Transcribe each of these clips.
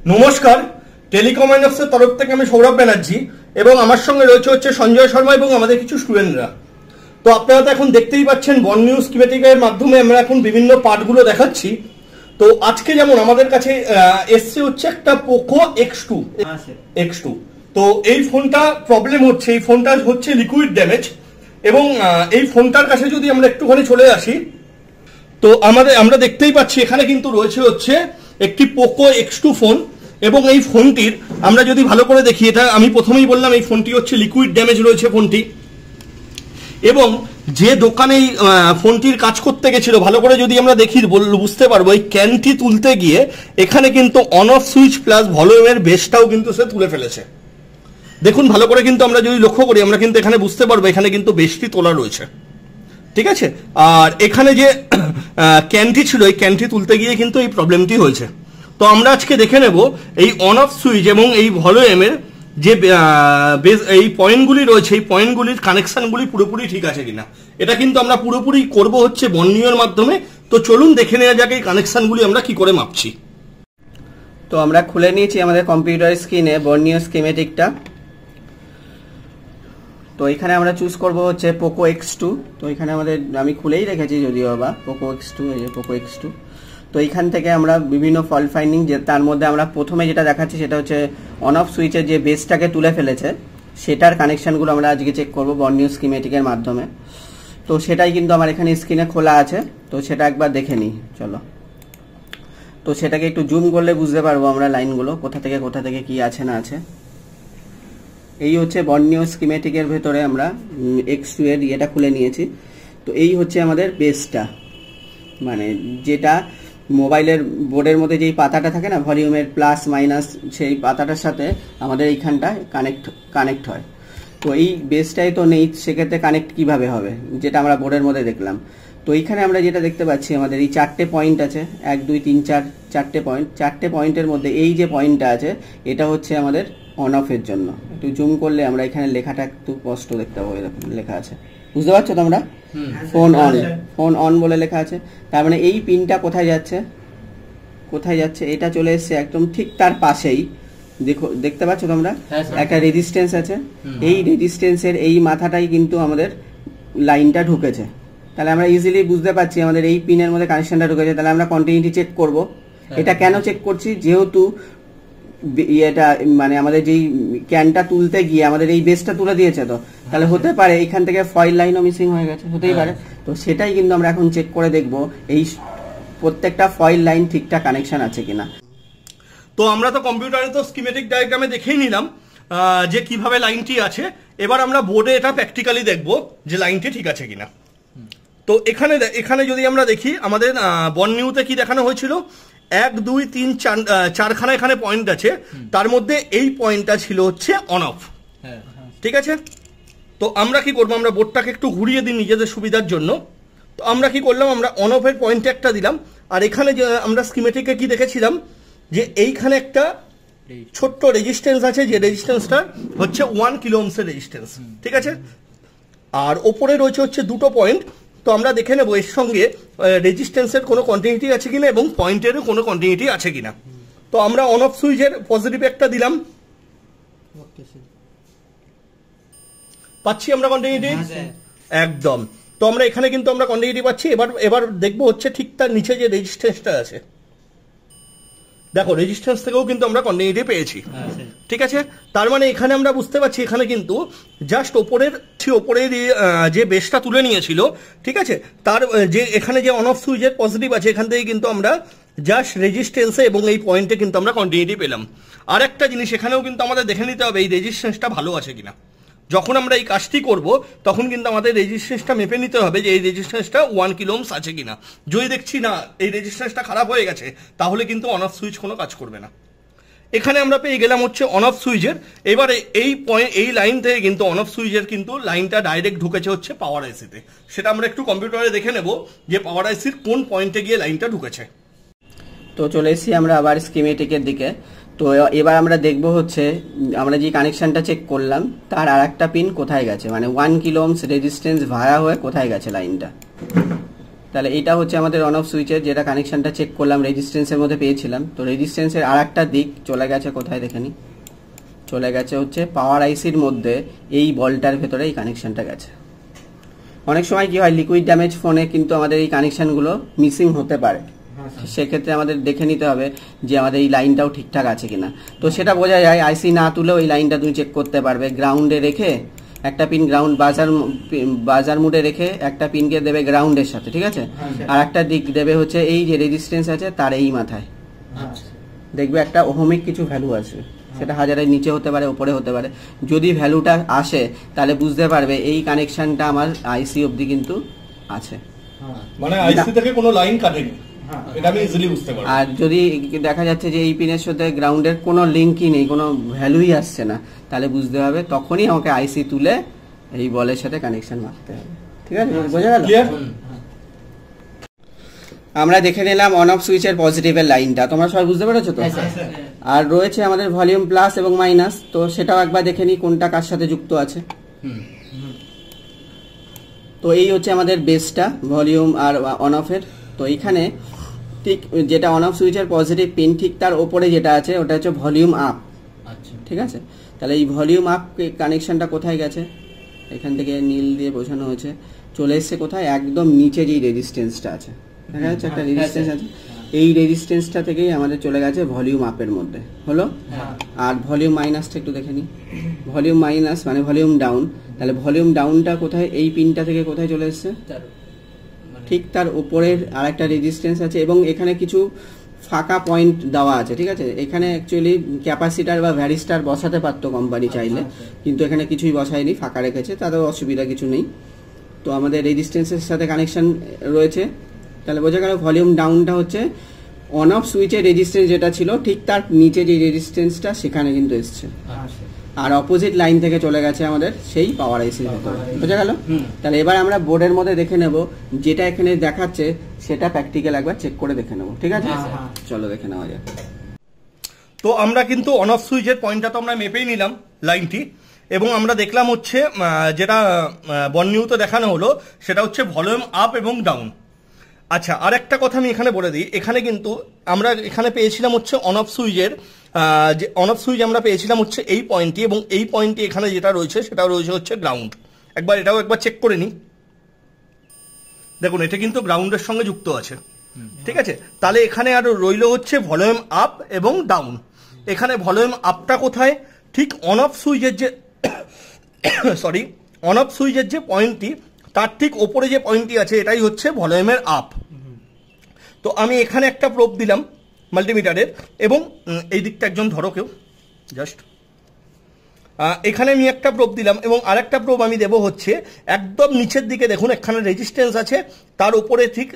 নমস্কার, টেলিকম আইনক্সের তরফ থেকে আমি সৌরভ ব্যানার্জি এবং আমার সঙ্গে রয়েছে সঞ্জয় শর্মা এবং আমাদের কিছু স্টুডেন্টরা। তো আপনারা তো এখন দেখতেই পাচ্ছেন বন নিউজ স্কিমেটিকের মাধ্যমে আমরা এখন বিভিন্ন পার্টগুলো দেখাচ্ছি। তো আজকে যেমন আমাদের কাছে এসছে হচ্ছে একটা পোকো X2। তো এই ফোনটা প্রবলেম হচ্ছে, এই ফোনটা হচ্ছে লিকুইড ড্যামেজ এবং এই ফোনটার কাছে যদি আমরা একটুখানি চলে আসি তো আমরা দেখতেই পাচ্ছি এখানে কিন্তু রয়েছে হচ্ছে একটি পোকো X2 ফোন এবং এই ফোনটির আমরা যদি ভালো করে দেখি, এটা আমি প্রথমেই বললাম এই ফোনটি হচ্ছে লিকুইড ড্যামেজ রয়েছে ফোনটি। এবং যে দোকানে এই ফোনটির কাজ করতে গেছিল ভালো করে যদি আমরা দেখি বুঝতে পারবো এই ক্যানটি তুলতে গিয়ে এখানে কিন্তু অন অফ সুইচ প্লাস ভলিউমের বেসটাও কিন্তু সে তুলে ফেলেছে। দেখুন ভালো করে কিন্তু আমরা যদি লক্ষ্য করি আমরা কিন্তু এখানে বুঝতে পারবো এখানে কিন্তু বেসটি তোলা রয়েছে, ঠিক আছে। আর এখানে যে ক্যানটি ছিল এই ক্যানটি তুলতে গিয়ে কিন্তু এই প্রবলেমটি হয়েছে। তো আমরা আজকে দেখে নেব এই অন অফ সুইচ এবং এই ভলিউমের যে এই পয়েন্টগুলি রয়েছে এই পয়েন্টগুলির কানেকশনগুলি পুরোপুরি ঠিক আছে কিনা। এটা কিন্তু আমরা পুরোপুরি করব হচ্ছে বর্নিওর মাধ্যমে। তো চলুন দেখে নেওয়া যাক এই কানেকশনগুলি আমরা কি করে মাপছি। তো আমরা খুলে নিয়েছি আমাদের কম্পিউটার স্ক্রিনে বর্নিও স্কিমেটিকটা। তো এখানে আমরা চুজ করব হচ্ছে পোকো X2। তো এখানে আমি খুলেই রেখেছি যদিও বা পোকো X2, এই যে পোকো X2। তো এইখান থেকে আমরা বিভিন্ন ফল্ট ফাইন্ডিং, যে তার মধ্যে আমরা প্রথমে যেটা দেখাচ্ছি সেটা হচ্ছে অন অফ সুইচের যে বেসটাকে তুলে ফেলেছে সেটার কানেকশনগুলো আমরা আজকে চেক করব বর্নিও স্কিমেটিকের মাধ্যমে। তো সেটাই কিন্তু আমার এখানে স্ক্রিনে খোলা আছে, তো সেটা একবার দেখে নিই চলো। তো সেটাকে একটু জুম করলে বুঝতে পারবো আমরা লাইনগুলো কোথা থেকে কি আছে না আছে। এই হচ্ছে বর্নিও স্কিমেটিকের ভেতরে আমরা X2 এর এটা খুলে নিয়েছি। তো এই হচ্ছে আমাদের বেসটা, মানে যেটা মোবাইলের বোর্ডের মধ্যে যেই পাতাটা থাকে না ভলিউমের প্লাস মাইনাস, সেই পাতাটার সাথে আমাদের এইখানটায় কানেক্ট হয়। তো এই বেসটাই তো নেই, সেক্ষেত্রে কানেক্ট কিভাবে হবে যেটা আমরা বোর্ডের মধ্যে দেখলাম। তো এইখানে আমরা যেটা দেখতে পাচ্ছি আমাদের এই 4টে পয়েন্ট আছে, 1 2 3 4 4টে পয়েন্ট। 4টে পয়েন্টের মধ্যে এই যে পয়েন্টটা আছে এটা হচ্ছে আমাদের অন অফের জন্য। একটু জুম করলে আমরা এখানে লেখাটা একটু স্পষ্ট দেখতে পাবো, এরকম লেখা আছে, বুঝতে পারছো তোমরা? ফোন অন বলে লেখা আছে। তার মানে এই পিনটা কোথায় যাচ্ছে এটা চলে এসছে একদম ঠিক তার পাশেই। দেখতে পাচ্ছ তোমরা একটা রেজিস্ট্যান্স আছে, এই রেজিস্ট্যান্সের এই মাথাটাই কিন্তু আমাদের লাইনটা ঢুকেছে। তাহলে আমরা ইজিলি বুঝতে পারছি আমাদের এই পিনের মধ্যে কানেকশনটা ঢুকেছে। তাহলে আমরা কন্টিনিউটি চেক করব। এটা কেন চেক করছি, যেহেতু এটা মানে আমাদের যেই ক্যানটা তুলতে গিয়ে আমাদের এই বেসটা তুলে দিয়েছে, তো তাহলে হতে পারে এখান থেকে ফয়েল লাইনও মিসিং হয়ে গেছে, হতেই পারে। তো সেটাই কিন্তু আমরা এখন চেক করে দেখব এই প্রত্যেকটা ফয়েল লাইন ঠিকঠাক কানেকশন আছে কিনা। তো আমরা তো কম্পিউটারে তো স্কিমেটিক ডায়াগ্রামে দেখেই নিলাম যে কিভাবে লাইনটি আছে। এবার আমরা বোর্ডে এটা প্র্যাকটিক্যালি দেখব যে লাইনটি ঠিক আছে কিনা। তো এখানে যদি আমরা দেখি আমাদের বর্নিওতে কি দেখানো হয়েছিল, 1 2 3 4খানা এখানে পয়েন্ট আছে, তার মধ্যে এই পয়েন্টটা ছিল হচ্ছে অন অফ, ঠিক আছে। তো আমরা কি করবো, আমরা বোর্ডটাকে একটু ঘুরিয়ে দিই নিজেদের সুবিধার জন্য। তো আমরা কি করলাম, আমরা অন অফের পয়েন্টে একটা দিলাম। আর এখানে যে আমরা স্কিমেটিকে কি দেখেছিলাম যে এইখানে একটা ছোট্ট রেজিস্ট্যান্স আছে, যে রেজিস্ট্যান্সটা হচ্ছে 1 কিলো ওহমসের রেজিস্ট্যান্স, ঠিক আছে। আর ওপরে রয়েছে হচ্ছে 2টো পয়েন্ট। তো আমরা দেখে নেবো এর সঙ্গে রেজিস্ট্যান্সের কোনো কন্টিনিউটি আছে কিনা এবং পয়েন্টেরও কোনো কন্টিনিউটি আছে কিনা। তো আমরা অন অফ সুইচের পজিটিভ একটা দিলাম, পাচ্ছি আমরা কন্টিনিউটি একদম। তো আমরা এখানে কিন্তু আমরা কন্টিনিউটি পাচ্ছি। এবার দেখবো হচ্ছে ঠিক তার নিচে যে রেজিস্ট্যান্সটা আছে, দেখো রেজিস্ট্যান্স থেকেও কিন্তু আমরা কন্টিনিউটি পেয়েছি, ঠিক আছে। তার মানে এখানে আমরা বুঝতে পারছি এখানে কিন্তু জাস্ট ওপরের যে বেসটা তুলে নিয়েছিল, ঠিক আছে, তার যে এখানে যে অন অফ সুইচের পজিটিভ আছে এখান থেকে কিন্তু আমরা জাস্ট রেজিস্ট্যান্সে এবং এই পয়েন্টে কিন্তু আমরা কন্টিনিউটি পেলাম। আর একটা জিনিস এখানেও কিন্তু আমাদের দেখে নিতে হবে এই রেজিস্ট্যান্সটা ভালো আছে কিনা। যখন আমরা এই কাজটি করব তখন কিন্তু আমাদের রেজিস্ট্যান্সটা মেপে নিতে হবে যে এই রেজিস্ট্যান্সটা 1 কিলো ওহমস আছে কিনা। যদি দেখছি না এই রেজিস্ট্যান্সটা খারাপ হয়ে গেছে তাহলে কিন্তু অন অফ সুইচ কোনো কাজ করবে না। এখানে আমরা পেয়ে গেলাম হচ্ছে অন অফ সুইচের। এবারে এই লাইন থেকে কিন্তু অন অফ সুইচের কিন্তু লাইনটা ডাইরেক্ট ঢুকেছে হচ্ছে পাওয়ার আইসিতে। সেটা আমরা একটু কম্পিউটারে দেখে নেব যে পাওয়ার আইসির কোন পয়েন্টে গিয়ে লাইনটা ঢুকেছে। তো চলে এসেছি আমরা আবার স্কিমেটিকের দিকে। তো এবার আমরা দেখব হচ্ছে আমরা যে কানেকশনটা চেক করলাম তার আরেকটা পিন কোথায় গেছে, মানে 1 কিলো ওহমস রেজিস্ট্যান্স ভায়া হয়ে কোথায় গেছে লাইনটা। তাহলে এটা হচ্ছে আমাদের অন অফ সুইচের, যেটা কানেকশনটা চেক করলাম রেজিস্ট্যান্সের মধ্যে পেয়েছিলাম। তো রেজিস্ট্যান্সের আর একটা দিক চলে গেছে কোথায় দেখে নি, চলে গেছে হচ্ছে পাওয়ার আইসির মধ্যে, এই বলটার ভেতরে এই কানেকশনটা গেছে। অনেক সময় কি হয়, লিকুইড ড্যামেজ ফোনে কিন্তু আমাদের এই কানেকশনগুলো মিসিং হতে পারে, সেক্ষেত্রে আমাদের দেখে নিতে হবে যে আমাদের এই লাইনটাও ঠিকঠাক আছে কিনা। তো সেটা বোঝা যায় আইসি না তুলেও এই লাইনটা তুমি চেক করতে পারবে। গ্রাউন্ডে রেখে একটা পিন গ্রাউন্ড বাজার মুডে রেখে একটা পিনকে দেবে গ্রাউন্ডের সাথে, ঠিক আছে, আর একটা দিক দেবে হচ্ছে এই যে রেজিস্ট্যান্স আছে তার এই মাথায়, দেখবে একটা ওহমিক কিছু ভ্যালু আছে, সেটা হাজারের নিচে হতে পারে, উপরে হতে পারে। যদি ভ্যালুটা আসে তাহলে বুঝতে পারবে এই কানেকশনটা আমার আইসি অবধি কিন্তু আছে, মানে আইসি থেকে কোনো লাইন কাটেনি, এটা আমি ইজিলি বুঝতে পারবো। আর যদি দেখা যাচ্ছে যে এই পিনের সাথে গ্রাউন্ডের কোনো লিঙ্কই নেই, কোনো ভ্যালুই আসছে না, তাহলে বুঝতে হবে তখনই আমাকে আইসি তুলে এই বলের সাথে কানেকশন মারতে হবে। ঠিক আছে, বোঝা গেল? আমরা দেখে নিলাম অন অফ সুইচের পজিটিভের লাইনটা, তোমরা সবাই বুঝতে পেরেছো তো? আর রয়েছে আমাদের ভলিউম প্লাস এবং মাইনাস, তো সেটাও একবার দেখে নিই কোনটা কার সাথে যুক্ত আছে। তো এই হচ্ছে আমাদের বেসটা ভলিউম আর অন অফের। তো এখানে ঠিক যেটা অন অফ সুইচের পজিটিভ পিন, ঠিক তার ওপরে যেটা আছে ওটা হচ্ছে ভলিউম আপ। ঠিক আছে, তাহলে এই ভলিউম আপ কানেকশনটা কোথায় গেছে, এখান থেকে নীল দিয়ে বোঝানো হয়েছে, চলে এসছে কোথায়, একদম নিচে যেই রেজিস্ট্যান্সটা আছে, দেখা যাচ্ছে একটা রেজিস্ট্যান্স আছে, এই রেজিস্ট্যান্সটা থেকেই আমাদের চলে গেছে ভলিউম আপের মধ্যে, হলো। আর ভলিউম মাইনাসটা একটু দেখে নিই, ভলিউম মাইনাস মানে ভলিউম ডাউন, তাহলে ভলিউম ডাউনটা কোথায়, এই পিনটা থেকে কোথায় চলে এসছে, ঠিক তার উপরের আর একটা রেজিস্ট্যান্স আছে, এবং এখানে কিছু ফাঁকা পয়েন্ট দেওয়া আছে। ঠিক আছে, এখানে অ্যাকচুয়ালি ক্যাপাসিটার বা ভ্যারিস্টার বসাতে পারতো কোম্পানি চাইলে, কিন্তু এখানে কিছুই বসায়নি, ফাঁকা রেখেছে, তাতেও অসুবিধা কিছু নেই। তো আমাদের রেজিস্ট্যান্সের সাথে কানেকশন রয়েছে, তাহলে বোঝা গেল ভলিউম ডাউনটা হচ্ছে অন অফ সুইচের রেজিস্ট্যান্স যেটা ছিল ঠিক তার নিচে যে রেজিস্ট্যান্সটা সেখানে কিন্তু এসছে, আর অপোজিট লাইন থেকে চলে গেছে আমাদের সেই পাওয়ার আইসির ভেতরে, বোঝা গেল? তাহলে এবার আমরা বোর্ডের মধ্যে দেখে নেব, যেটা এখানে দেখাচ্ছে সেটা প্র্যাকটিক্যাল একবার চেক করে দেখে নেব। ঠিক আছে, চলো দেখে নেওয়া যাক। তো আমরা কিন্তু অন অফ সুইচের পয়েন্টটা তো আমরা মেপেই নিলাম লাইনটি, এবং আমরা দেখলাম হচ্ছে যেটা বর্ণিউতে দেখানো হলো সেটা হচ্ছে ভলিউম আপ এবং ডাউন। আচ্ছা, আর একটা কথা আমি এখানে বলে দিই, এখানে কিন্তু আমরা এখানে পেয়েছিলাম হচ্ছে অন অফ সুইচের যে অন অফ সুইচ আমরা পেয়েছিলাম হচ্ছে এই পয়েন্টটি, এবং এই পয়েন্টটি এখানে যেটা রয়েছে সেটা রয়েছে হচ্ছে গ্রাউন্ড। এটাও একবার চেক করে নিই, দেখুন এটা কিন্তু গ্রাউন্ডের সঙ্গে যুক্ত আছে। ঠিক আছে, তাহলে এখানে আরো রইল হচ্ছে ভলিউম আপ এবং ডাউন। এখানে ভলিউম আপটা কোথায়, ঠিক অন অফ সুইচের যে সরি অন অফ সুইচের যে পয়েন্টটি তার ঠিক ওপরে যে পয়েন্টটি আছে এটাই হচ্ছে ভলিউমের আপ। তো আমি এখানে একটা প্রোব দিলাম মাল্টিমিটারের, এবং এই দিকটা একজন ধরো কেউ জাস্ট, এখানে আমি একটা প্রোব দিলাম, এবং আরেকটা প্রোব আমি দেবো হচ্ছে একদম নিচের দিকে। দেখুন এখানে রেজিস্ট্যান্স আছে, তার উপরে ঠিক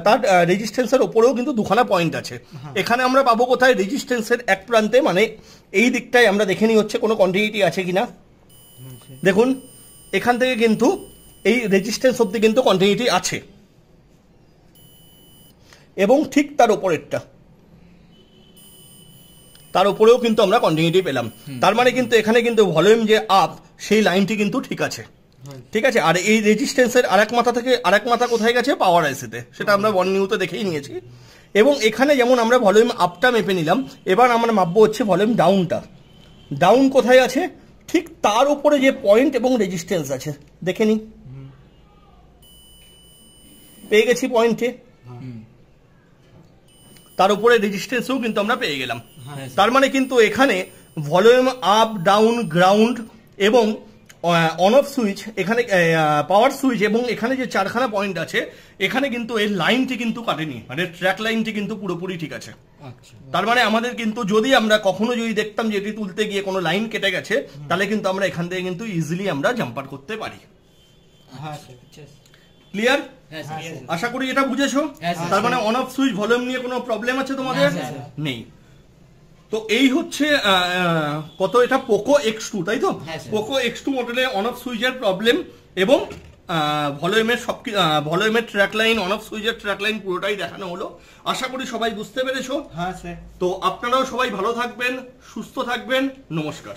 তার রেজিস্ট্যান্সের ওপরেও কিন্তু দুখানা পয়েন্ট আছে। এখানে আমরা পাবো কোথায়, রেজিস্ট্যান্সের এক প্রান্তে, মানে এই দিকটায় আমরা দেখে নিই হচ্ছে কোনো কন্টিনিউটি আছে কিনা। দেখুন এখান থেকে কিন্তু এই রেজিস্ট্যান্স অব্দি কিন্তু কন্টিনিউটি আছে, এবং ঠিক তার উপরেরটা, তার উপরেও কিন্তু আমরা কন্টিনিউটি পেলাম। তার মানে কিন্তু এখানে কিন্তু ভলিউম যে আপ সেই লাইনটি কিন্তু ঠিক আছে। ঠিক আছে, আর এই রেজিস্ট্যান্সের আরেক মাথা থেকে আরেক মাথা কোথায় গেছে, পাওয়ার আইসিতে, সেটা আমরা বর্ণিউতে দেখেই নিয়েছি। এবং এখানে যেমন আমরা ভলিউম আপটা মেপে নিলাম, এবার আমরা মাপবো হচ্ছে ভলিউম ডাউনটা। ডাউন কোথায় আছে, ঠিক তার উপরে যে পয়েন্ট এবং রেজিস্ট্যান্স আছে, দেখে নিই, পেয়ে গেছি পয়েন্টে, তার উপরে রেজিস্ট্যান্সও কিন্তু আমরা পেয়ে গেলাম। তার মানে কিন্তু এখানে ভলিউম আপ, ডাউন, গ্রাউন্ড এবং অন অফ সুইচ, এখানে পাওয়ার সুইচ, এবং এখানে যে চারখানা পয়েন্ট আছে এখানে কিন্তু এই লাইনটি কিন্তু কাটেনি, মানে ট্র্যাক লাইনটি কিন্তু পুরোপুরি ঠিক আছে। তার মানে আমাদের কিন্তু যদি আমরা কখনো যদি দেখতাম যে এটি তুলতে গিয়ে কোনো লাইন কেটে গেছে, তাহলে কিন্তু আমরা এখান থেকে কিন্তু ইজিলি আমরা জাম্পার করতে পারি। ক্লিয়ার? আশা করি এটা বুঝেছো। তার মানে অন অফ সুইচ ভলিউম নিয়ে কোনো প্রবলেম আছে তোমাদের? নেই। তো এই হচ্ছে কত, এটা পোকো X2, তাই তো? পোকো X2 মডেলে অন অফ সুইচের প্রবলেম এবং ভলিউমের ট্র্যাক লাইন, অন অফ সুইচের ট্র্যাক লাইন পুরোটাই দেখানো হলো। আশা করি সবাই বুঝতে পেরেছো। তো আপনারাও সবাই ভালো থাকবেন, সুস্থ থাকবেন, নমস্কার।